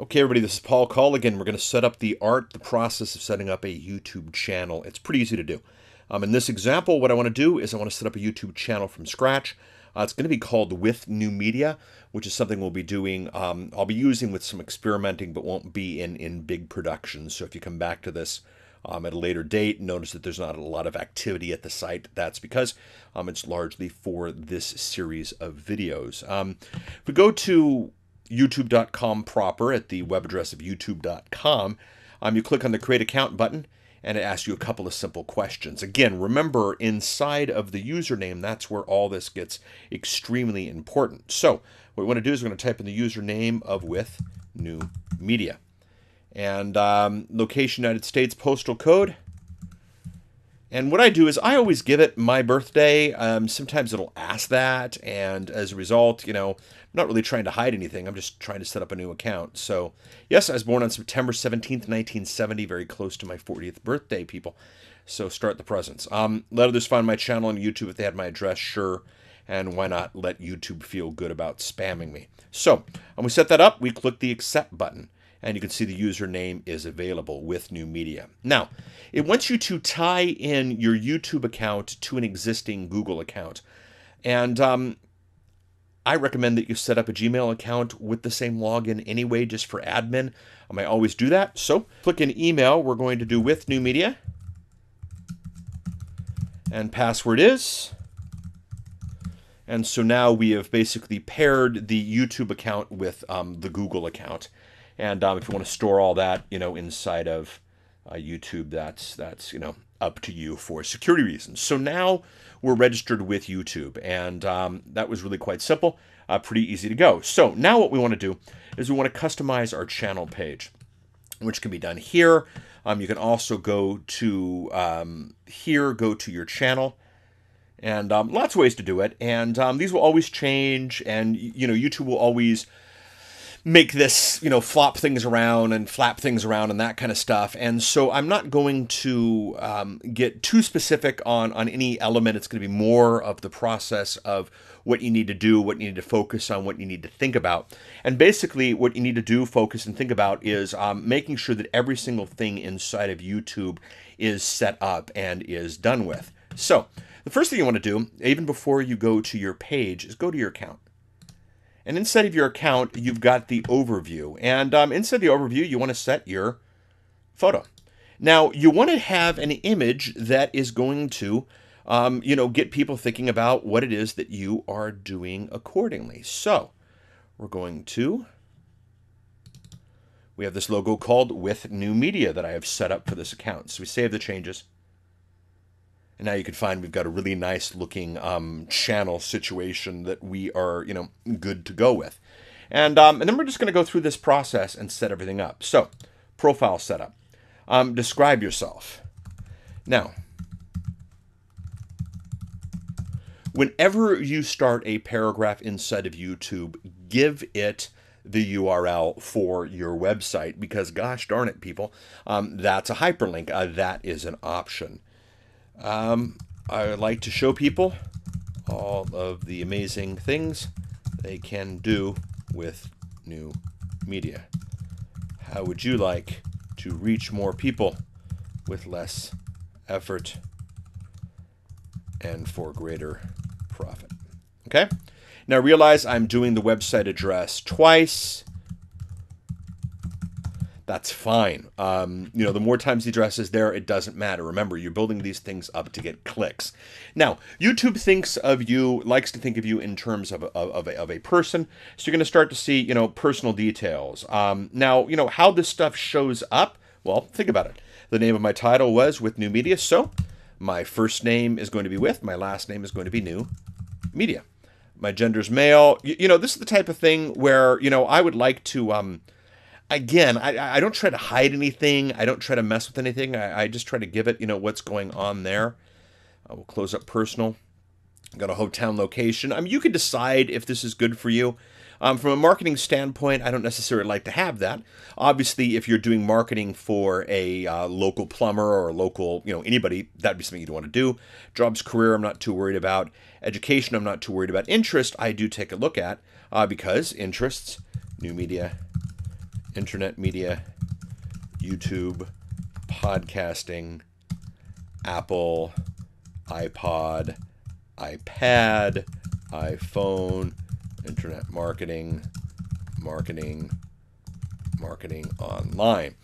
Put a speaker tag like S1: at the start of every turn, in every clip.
S1: Okay, everybody, this is Paul Call again. We're going to set up the process of setting up a YouTube channel. It's pretty easy to do. In this example, what I want to do is I want to set up a YouTube channel from scratch. It's going to be called With New Media, which is something we'll be doing. I'll be using with some experimenting, but won't be in big productions. So if you come back to this at a later date, notice that there's not a lot of activity at the site. That's because it's largely for this series of videos. If we go to youtube.com proper at the web address of youtube.com, you click on the Create Account button, and it asks you a couple of simple questions. Again, remember, inside of the username, that's where all this gets extremely important. So what we want to do is we're going to type in the username of With New Media. And location, United States, postal code. And what I do is I always give it my birthday. Sometimes it'll ask that, and as a result, I'm not really trying to hide anything. I'm just trying to set up a new account. So, yes, I was born on September 17th, 1970, very close to my 40th birthday, people. So start the presents. Let others find my channel on YouTube if they had my address, sure. And why not let YouTube feel good about spamming me? So, when we set that up, we click the Accept button. And you can see the username is available with New Media. Now, it wants you to tie in your YouTube account to an existing Google account. And I recommend that you set up a Gmail account with the same login anyway, just for admin. I always do that. So click in email. We're going to do With New Media. And password is. And so now we have basically paired the YouTube account with the Google account. And if you want to store all that, inside of YouTube, that's up to you for security reasons. So now we're registered with YouTube, and that was really quite simple, pretty easy to go. So now what we want to do is we want to customize our channel page, which can be done here. You can also go to here, go to your channel, and lots of ways to do it. And these will always change, and YouTube will always make this, flop things around and flap things around and that kind of stuff. And so I'm not going to get too specific on any element. It's going to be more of the process of what you need to do, what you need to focus on, what you need to think about. And basically what you need to do, focus, and think about is making sure that every single thing inside of YouTube is set up and is done with. So the first thing you want to do, even before you go to your page, is go to your account. And inside of your account, you've got the overview. And inside the overview, you want to set your photo. Now, you want to have an image that is going to, get people thinking about what it is that you are doing accordingly. So, we have this logo called With New Media that I have set up for this account. So we save the changes. And now you can find we've got a really nice looking channel situation that we are, good to go with. And then we're just going to go through this process and set everything up. So, profile setup. Describe yourself. Now, whenever you start a paragraph inside of YouTube, give it the URL for your website, because gosh darn it, people, that's a hyperlink. That is an option. I would like to show people all of the amazing things they can do with New Media. How would you like to reach more people with less effort and for greater profit? Okay? Now realize I'm doing the website address twice. That's fine. The more times the address is there, it doesn't matter. Remember, you're building these things up to get clicks. Now, YouTube likes to think of you in terms of a person. So you're going to start to see, personal details. Now, how this stuff shows up. Well, think about it. The name of my title was With New Media. So my first name is going to be With. My last name is going to be New Media. My gender's male. This is the type of thing where, I would like to... Again, I don't try to hide anything. I don't try to mess with anything. I just try to give it, what's going on there. We'll close up personal. Got a hometown location. You can decide if this is good for you. From a marketing standpoint, I don't necessarily like to have that. Obviously, if you're doing marketing for a local plumber or a local, anybody, that'd be something you'd want to do. Jobs, career, I'm not too worried about. Education, I'm not too worried about. Interest, I do take a look at because interests, New Media, internet media, YouTube, podcasting, Apple, iPod, iPad, iPhone, internet marketing, marketing online.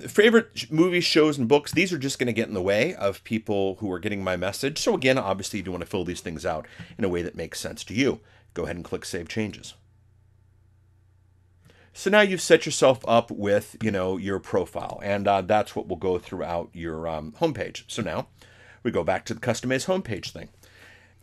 S1: Favorite movies, shows, and books, these are just going to get in the way of people who are getting my message. So again, obviously you do want to fill these things out in a way that makes sense to you. Go ahead and click Save Changes. So now you've set yourself up with, your profile, and that's what will go throughout your homepage. So now we go back to the customize homepage thing.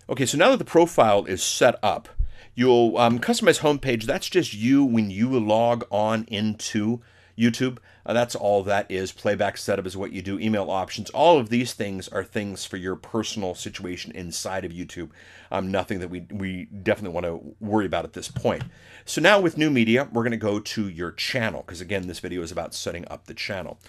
S1: Okay, so now that the profile is set up, you'll customize homepage. That's just you when you log on into YouTube. That's all that is. Playback setup is what you do. Email options. All of these things are things for your personal situation inside of YouTube. Nothing that we definitely want to worry about at this point. So now with new media, we're going to go to your channel because again, this video is about setting up the channel.